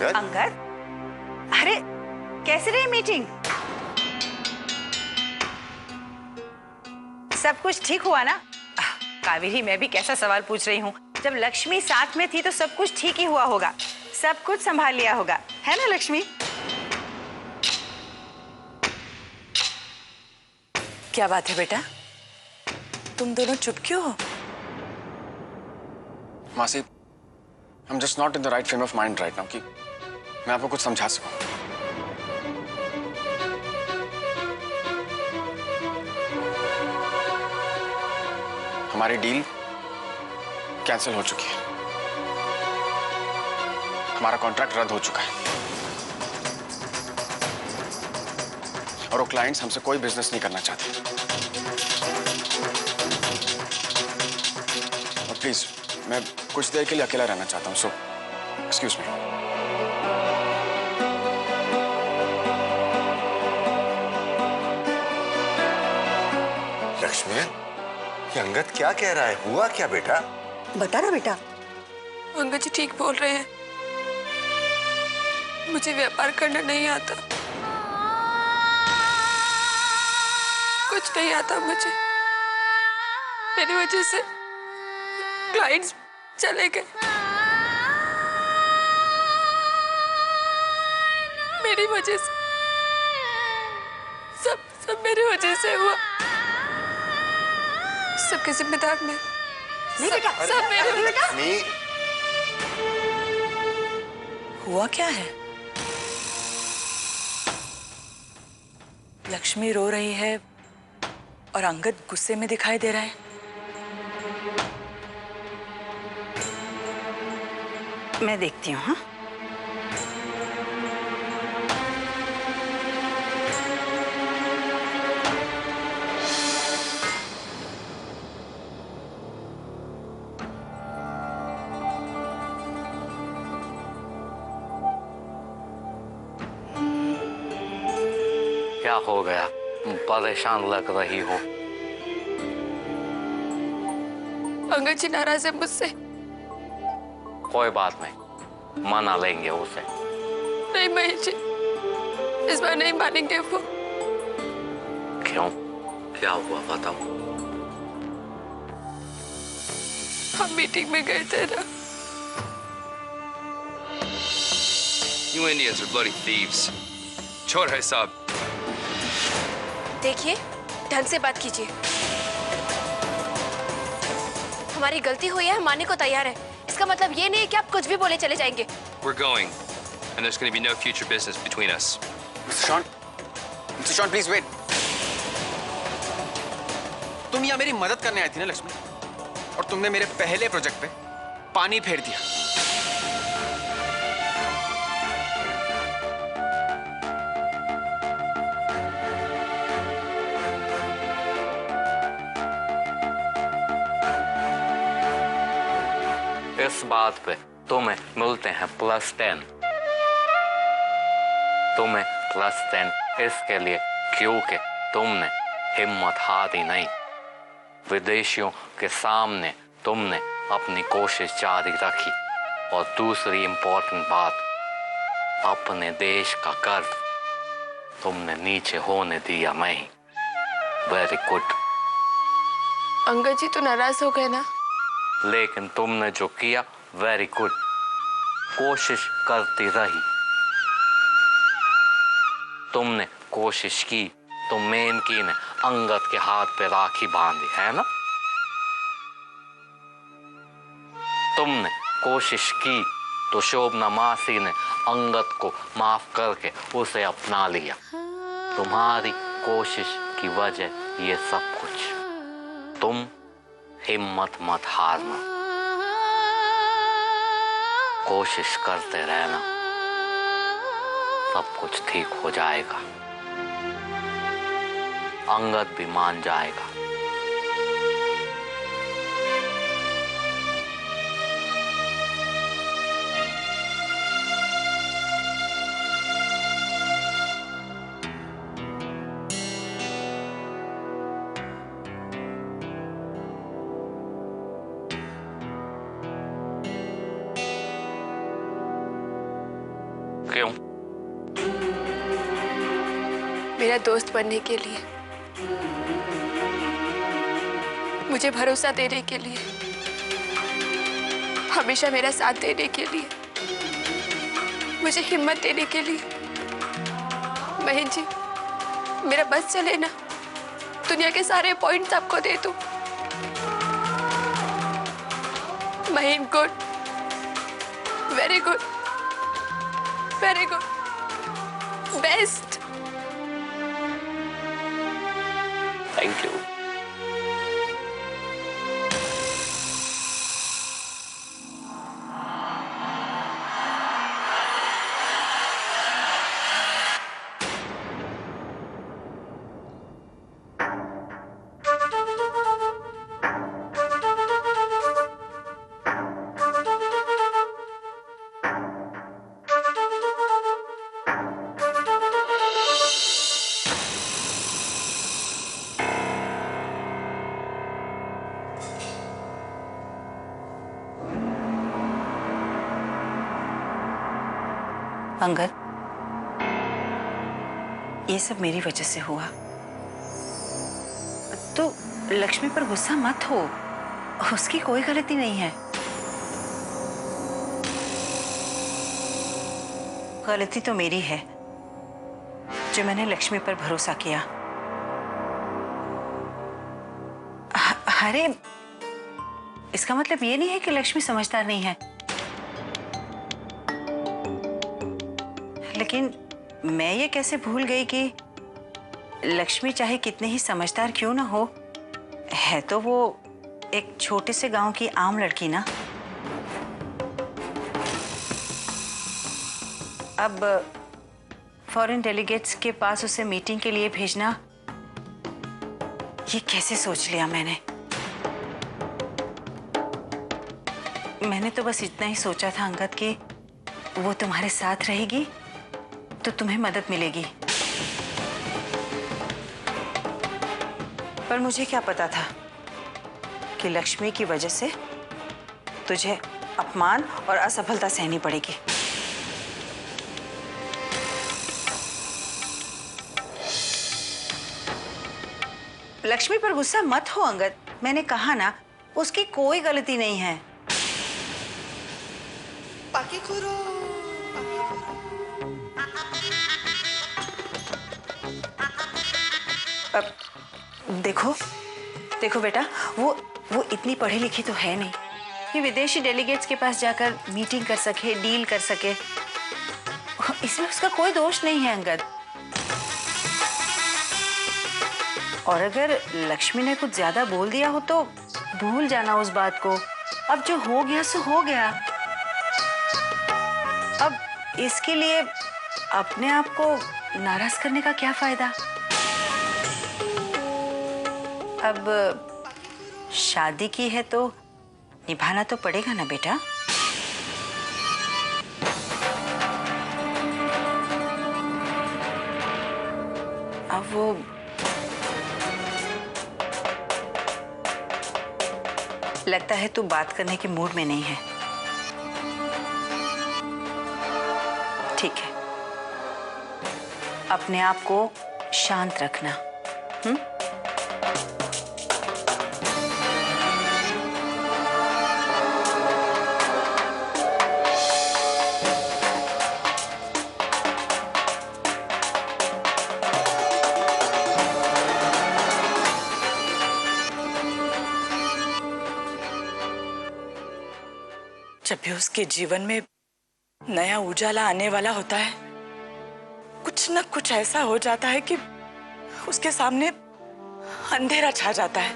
अंगद? अंगद, अरे कैसे रही मीटिंग? सब कुछ ठीक हुआ ना? कावेरी, मैं भी कैसा सवाल पूछ रही हूँ। जब लक्ष्मी साथ में थी तो सब कुछ ठीक ही हुआ होगा, सब कुछ संभाल लिया होगा, है ना लक्ष्मी? क्या बात है बेटा, तुम दोनों चुप क्यों हो? मासी, I'm just not in the right frame of mind right now कि मैं आपको कुछ समझा सकूं। हमारी डील कैंसिल हो चुकी है, हमारा कॉन्ट्रैक्ट रद्द हो चुका है और वो क्लाइंट्स हमसे कोई बिजनेस नहीं करना चाहते। और प्लीज, मैं कुछ देर के लिए अकेला रहना चाहता हूँ, सो एक्सक्यूज मी। लक्ष्मी, ये अंगद क्या कह रहा है? हुआ क्या बेटा? बता ना बेटा। अंगद जी ठीक बोल रहे हैं, मुझे व्यापार करना नहीं आता, कुछ नहीं आता मुझे। मेरी वजह से क्लाइंट्स चले गए, मेरी वजह से सब मेरी वजह से हुआ। सबके जिम्मेदार मैं। नहीं बेटा, सब मेरे बेटा। हुआ क्या है? लक्ष्मी रो रही है और अंगद गुस्से में दिखाई दे रहा है। मैं देखती हूँ। हाँ, क्या हो गया? परेशान लग रही हो। अंगद जी नाराज है मुझसे। कोई बात नहीं, मना लेंगे उसे। नहीं महेश जी, इस बार नहीं मानेंगे वो। क्यों? क्या हुआ बताओ। हम मीटिंग में गए थे ना। You Indians are bloody thieves. छोड़ है साहब। देखिए, ढंग से बात कीजिए। हमारी गलती हुई है, हम मानने को तैयार है। इसका मतलब ये नहीं है कि आप कुछ भी बोले चले जाएंगे। We're going, and there's going to be no future business between us. Mr. Sean, please wait. तुम यहाँ मेरी मदद करने आई थी ना लक्ष्मी, और तुमने मेरे पहले प्रोजेक्ट पे पानी फेर दिया। इस बात पे तुम्हें मिलते हैं +10। तुम्हें +10 इसके लिए क्योंकि तुमने हिम्मत हारी नहीं। विदेशियों के सामने तुमने अपनी कोशिश जारी रखी। और दूसरी इम्पोर्टेंट बात, अपने देश का कर्ज तुमने नीचे होने दिया नहीं। Very good. अंगद जी तो नाराज हो गए ना। लेकिन तुमने जो किया, वेरी गुड। कोशिश करती रही। तुमने कोशिश की तो मेनकी ने अंगद के हाथ पे राखी बांधी, है ना? तुमने कोशिश की तो शोभना मासी ने अंगद को माफ करके उसे अपना लिया। तुम्हारी कोशिश की वजह ये सब कुछ। तुम हिम्मत मत हारना, कोशिश करते रहना, सब कुछ ठीक हो जाएगा। अंगद भी मान जाएगा। क्यों? मेरा दोस्त बनने के लिए, मुझे भरोसा देने के लिए, हमेशा मेरा साथ देने के लिए, मुझे हिम्मत देने के लिए। महीन जी, मेरा बस चले ना, दुनिया के सारे पॉइंट्स आपको दे दूं। महीन good, very good, very good, best. Thank you. Angad, ये सब मेरी वजह से हुआ। तो लक्ष्मी पर गुस्सा मत हो, उसकी कोई गलती नहीं है। गलती तो मेरी है जो मैंने लक्ष्मी पर भरोसा किया। अरे, इसका मतलब ये नहीं है कि लक्ष्मी समझदार नहीं है, लेकिन मैं ये कैसे भूल गई कि लक्ष्मी चाहे कितने ही समझदार क्यों ना हो, है तो वो एक छोटे से गांव की आम लड़की ना। अब फॉरेन डेलीगेट्स के पास उसे मीटिंग के लिए भेजना, ये कैसे सोच लिया मैंने। मैंने तो बस इतना ही सोचा था अंगद कि वो तुम्हारे साथ रहेगी तो तुम्हें मदद मिलेगी, पर मुझे क्या पता था कि लक्ष्मी की वजह से तुझे अपमान और असफलता सहनी पड़ेगी। लक्ष्मी पर गुस्सा मत हो अंगद, मैंने कहा ना, उसकी कोई गलती नहीं है। अब देखो देखो बेटा, वो इतनी पढ़ी लिखी तो है नहीं कि विदेशी डेलीगेट्स के पास जाकर मीटिंग कर सके, डील कर सके। इसमें उसका कोई दोष नहीं है अंगद। और अगर लक्ष्मी ने कुछ ज्यादा बोल दिया हो तो भूल जाना उस बात को। अब जो हो गया सो हो गया। अब इसके लिए अपने आप को नाराज करने का क्या फायदा। अब शादी की है तो निभाना तो पड़ेगा ना बेटा। अब वो लगता है तू बात करने के मूड में नहीं है। ठीक है, अपने आप को शांत रखना। जब भी उसके जीवन में नया उजाला आने वाला होता है, कुछ न कुछ ऐसा हो जाता है कि उसके सामने अंधेरा छा जाता है।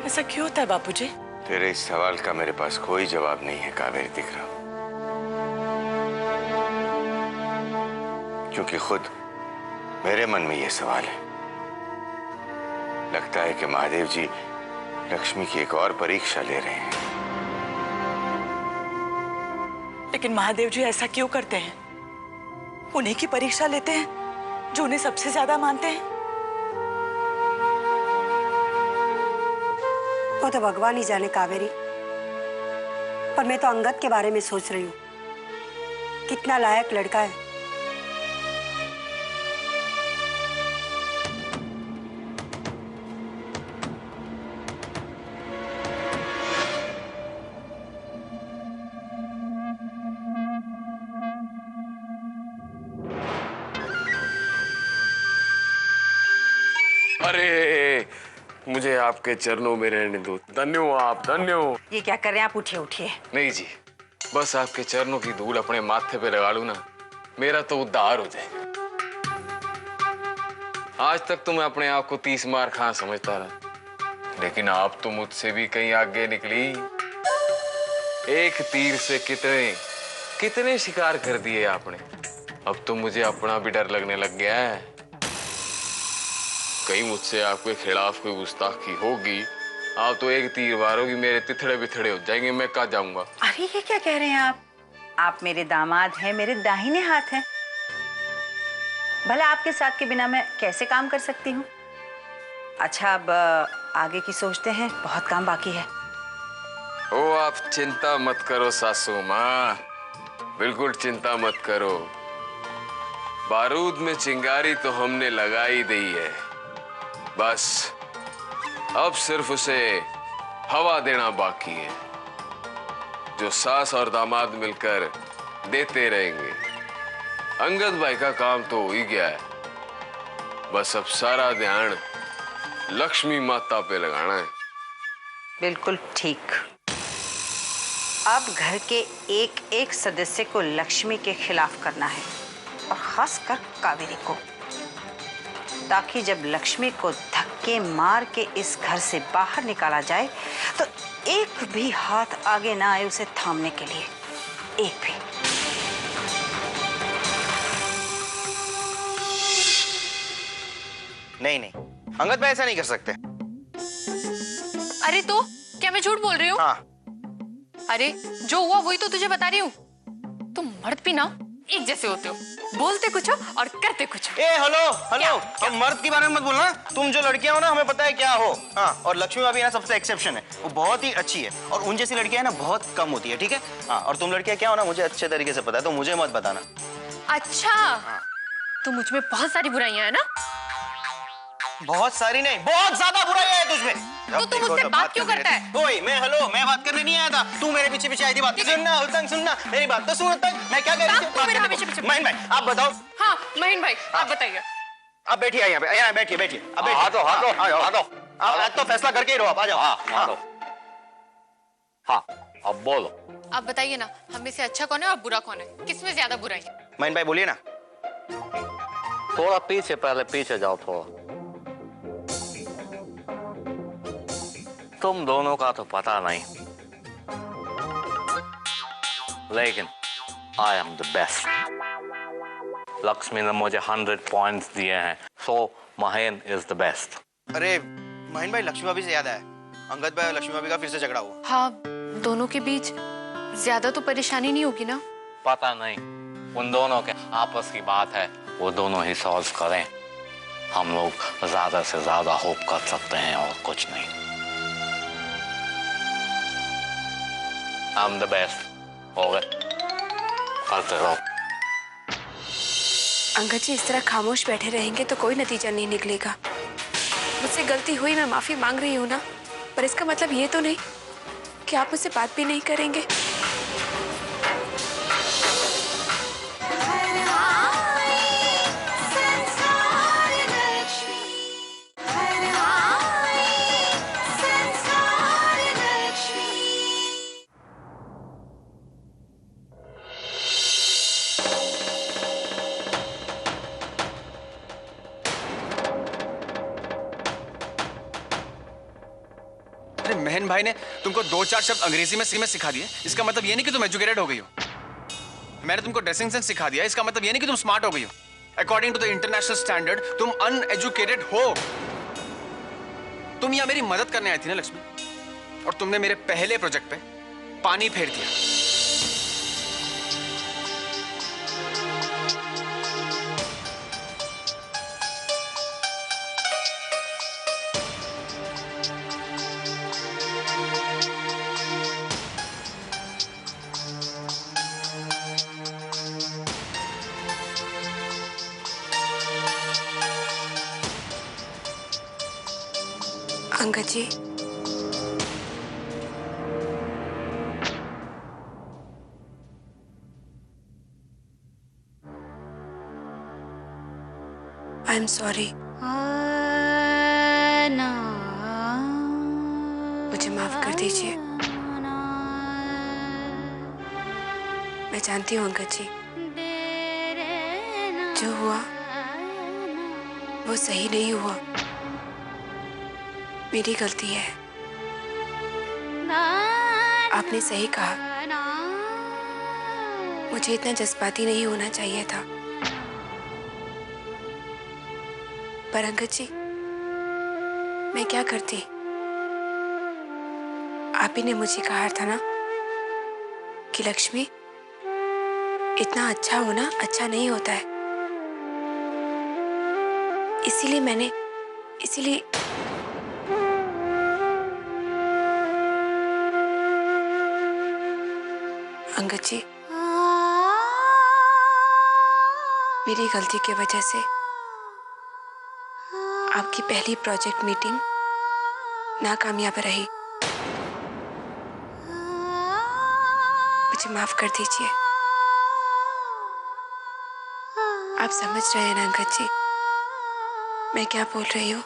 ऐसा क्यों होता है बापूजी? तेरे इस सवाल का मेरे पास कोई जवाब नहीं है कावेरी दिखरा, क्योंकि खुद मेरे मन में यह सवाल है। लगता है कि महादेव जी लक्ष्मी की एक और परीक्षा ले रहे हैं। लेकिन महादेव जी ऐसा क्यों करते हैं? उन्हीं की परीक्षा लेते हैं जो उन्हें सबसे ज्यादा मानते हैं। वो तो भगवान ही जाने कावेरी। पर मैं तो अंगद के बारे में सोच रही हूँ। कितना लायक लड़का है। अरे मुझे आपके चरणों में रहने दो। धन्य हो आप, धन्य हो। ये क्या कर रहे हैं आप? उठिए उठिए। नहीं जी, बस आपके चरणों की धूल अपने माथे पे लगा लूं ना, मेरा तो उद्धार हो जाएगा। आज तक तो मैं अपने आप को 30 मार खां समझता रहा, लेकिन आप तो मुझसे भी कहीं आगे निकली। एक तीर से कितने कितने शिकार कर दिए आपने। अब तो मुझे अपना भी डर लगने लग गया है। कहीं मुझसे आपके खिलाफ कोई गुस्ताखी होगी, आप तो एक तीर मारोगी, मेरे तिथड़े बिथड़े हो जाएंगे, मैं कहाँ जाऊंगा। अरे ये क्या कह रहे हैं आप मेरे दामाद हैं, मेरे दाहिने हाथ हैं। भला आपके साथ के बिना मैं कैसे काम कर सकती हूँ? अच्छा अब आगे की सोचते हैं, बहुत काम बाकी है। ओ आप चिंता मत करो सासू माँ, बिल्कुल चिंता मत करो। बारूद में चिंगारी तो हमने लगाई दी है, बस अब सिर्फ उसे हवा देना बाकी है, जो सास और दामाद मिलकर देते रहेंगे। अंगद भाई का काम तो हो ही गया है, बस अब सारा ध्यान लक्ष्मी माता पे लगाना है। बिल्कुल ठीक। अब घर के एक एक सदस्य को लक्ष्मी के खिलाफ करना है, और खासकर कावेरी को, ताकि जब लक्ष्मी को धक्के मार के इस घर से बाहर निकाला जाए तो एक भी हाथ आगे ना आए उसे थामने के लिए, एक भी। नहीं नहीं, अंगद भाई ऐसा नहीं कर सकते। अरे तो क्या मैं झूठ बोल रही हूँ? हाँ। अरे जो हुआ वही तो तुझे बता रही हूँ। तुम मर्द भी ना एक जैसे होते हो, बोलते कुछ हो और करते कुछ हो। ए हेलो हेलो, हम मर्द के बारे में मत बोलना। तुम जो लड़कियां हो ना, हमें पता है क्या हो। हाँ, और लक्ष्मी भाभी ना सबसे एक्सेप्शन है, वो बहुत ही अच्छी है, और उन जैसी लड़कियां ना बहुत कम होती है, ठीक है? हाँ, और तुम लड़कियां क्या हो ना, मुझे अच्छे तरीके से पता है, तो मुझे मत बताना। अच्छा, तो मुझ में बहुत सारी बुराइयां है ना? बहुत सारी नहीं, बहुत ज्यादा बुराई है तुझमें। तो तू मुझसे बात क्यों करता है? ओए मैं बात करने नहीं आया था, तू मेरे पीछे पीछे आई थी बात। सुनना उतंग, सुनना मेरी बात तो सुन उतंग, मैं क्या कह रही थी? मेरे पीछे पीछे। महीन भाई आप बताओ। हाँ महीन भाई आप बताइए। अब बैठिए यहाँ पे, यहाँ बैठिए बैठिए। अब बैठिए। आप आज तो फैसला करके ही रहो, आप आ जाओ। हाँ अब बोलो। आप बताइए ना, हमें से अच्छा कौन है और बुरा कौन है? किसमें ज्यादा बुराई है? महीन भाई बोलिए ना। थोड़ा पीछे, पहले पीछे जाओ थोड़ा। तुम दोनों का तो पता नहीं, लेकिन I am the best. Lakshmi ने मुझे 100 पॉइंट्स दिए हैं, सो महेन इज द बेस्ट। अरे महीन भाई, लक्ष्मी भाभी से याद आया, अंगद भाई और लक्ष्मी भाभी का फिर से झगड़ा हुआ। हाँ, दोनों के बीच ज्यादा तो परेशानी नहीं होगी ना? पता नहीं, उन दोनों के आपस की बात है, वो दोनों ही सॉल्व करें। हम लोग ज्यादा से ज्यादा होप कर सकते हैं और कुछ नहीं। I'm the best. हो गए, करते रहो। अंगद जी इस तरह खामोश बैठे रहेंगे तो कोई नतीजा नहीं निकलेगा। मुझसे गलती हुई, मैं माफी मांग रही हूँ ना, पर इसका मतलब ये तो नहीं कि आप मुझसे बात भी नहीं करेंगे। महन भाई ने तुमको 2-4 शब्द अंग्रेजी में सिखा दिए, इसका मतलब ये नहीं कि तुम एजुकेटेड हो गई हो। मैंने तुमको ड्रेसिंग सेंस सिखा दिया, इसका मतलब ये नहीं कि तुम स्मार्ट हो गई हो। According to the international standard तुम अनएजुकेटेड हो। तुम यहाँ मेरी मदद करने आई थी ना लक्ष्मी, और तुमने मेरे पहले प्रोजेक्ट पे पानी फेर दिया। अंगद जी, आई एम सॉरी। मुझे माफ कर दीजिए। मैं जानती हूँ अंगद जी, जो हुआ वो सही नहीं हुआ, मेरी गलती है। आपने सही कहा, मुझे इतना जज्बाती नहीं होना चाहिए था। पर अंगद जी, मैं क्या करती? आप ही ने मुझे कहा था ना कि लक्ष्मी, इतना अच्छा होना अच्छा नहीं होता है। इसीलिए अंगद जी, मेरी गलती की वजह से आपकी पहली प्रोजेक्ट मीटिंग नाकामयाब रही। मुझे माफ कर दीजिए। आप समझ रहे हैं ना अंगद जी, मैं क्या बोल रही हूँ?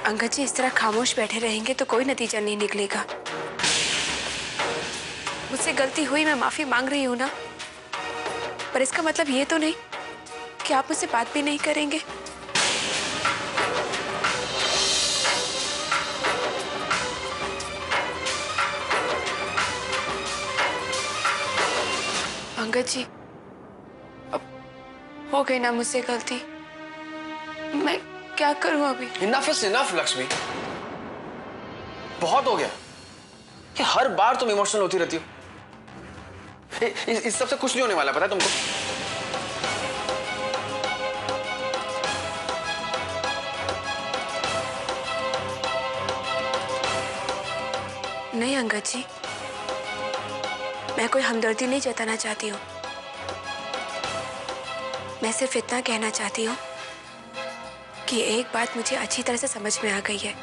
अंगद जी, इस तरह खामोश बैठे रहेंगे तो कोई नतीजा नहीं निकलेगा। मुझसे गलती हुई, मैं माफी मांग रही हूं ना, पर इसका मतलब ये तो नहीं कि आप मुझसे बात भी नहीं करेंगे। अंगद जी, अब हो गई ना मुझसे गलती, मैं क्या करूं अभी? इनफ इज इनफ लक्ष्मी, बहुत हो गया। कि हर बार तुम इमोशनल होती रहती हो। इस सबसे कुछ नहीं होने वाला, पता है तुमको? नहीं अंगद जी, मैं कोई हमदर्दी नहीं जताना चाहती हूँ। मैं सिर्फ इतना कहना चाहती हूँ कि एक बात मुझे अच्छी तरह से समझ में आ गई है।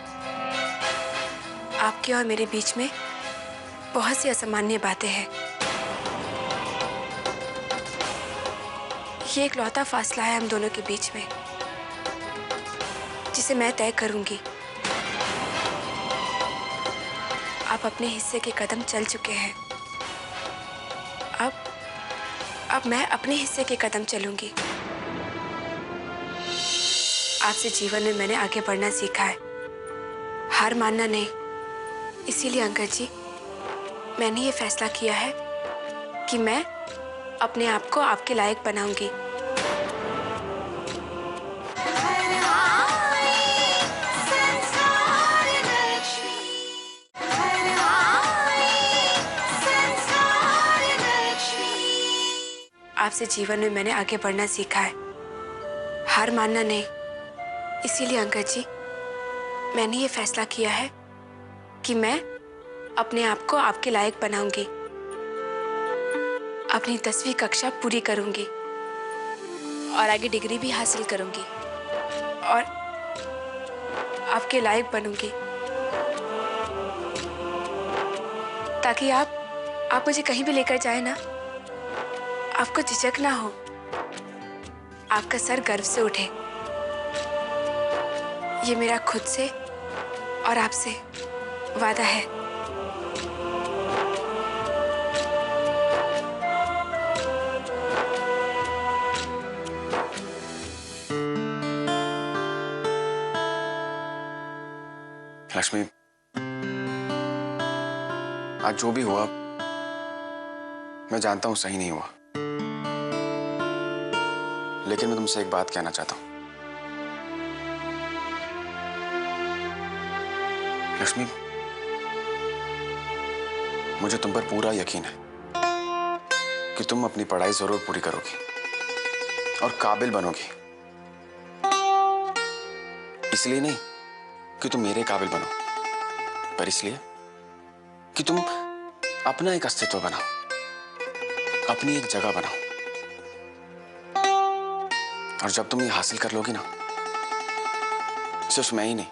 आपके और मेरे बीच में बहुत सी असामान्य बातें हैं। ये एक लौता फासला है हम दोनों के बीच में, जिसे मैं तय करूंगी। आप अपने हिस्से के कदम चल चुके हैं, अब मैं अपने हिस्से के कदम चलूंगी। आपसे जीवन में मैंने आगे बढ़ना सीखा है, हार मानना नहीं। इसीलिए अंकल जी, मैंने ये फैसला किया है कि मैं अपने आप को आपके लायक बनाऊंगी। आपसे जीवन में मैंने आगे बढ़ना सीखा है, हार मानना नहीं। इसीलिए अंकल जी, मैंने ये फैसला किया है कि मैं अपने आप को आपके लायक बनाऊंगी। अपनी 10वीं कक्षा पूरी करूंगी और आगे डिग्री भी हासिल करूंगी और आपके लायक बनूंगी, ताकि आप मुझे कहीं भी लेकर जाए ना, आपको झिझक ना हो, आपका सर गर्व से उठे। ये मेरा खुद से और आपसे वादा है। लक्ष्मी, आज जो भी हुआ मैं जानता हूं सही नहीं हुआ, लेकिन मैं तुमसे एक बात कहना चाहता हूं। लक्ष्मी, मुझे तुम पर पूरा यकीन है कि तुम अपनी पढ़ाई जरूर पूरी करोगी और काबिल बनोगी। इसलिए नहीं कि तुम मेरे काबिल बनो, पर इसलिए कि तुम अपना एक अस्तित्व बनाओ, अपनी एक जगह बनाओ। और जब तुम ये हासिल कर लोगी ना, सिर्फ मैं ही नहीं,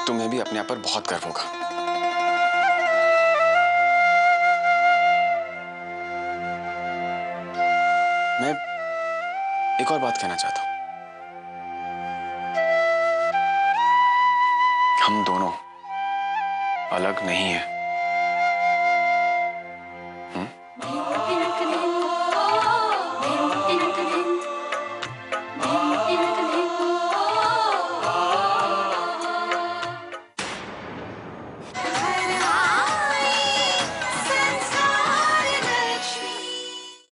तुम्हें भी अपने आप पर बहुत गर्व होगा। मैं एक और बात कहना चाहता हूं। हम दोनों अलग नहीं हैं।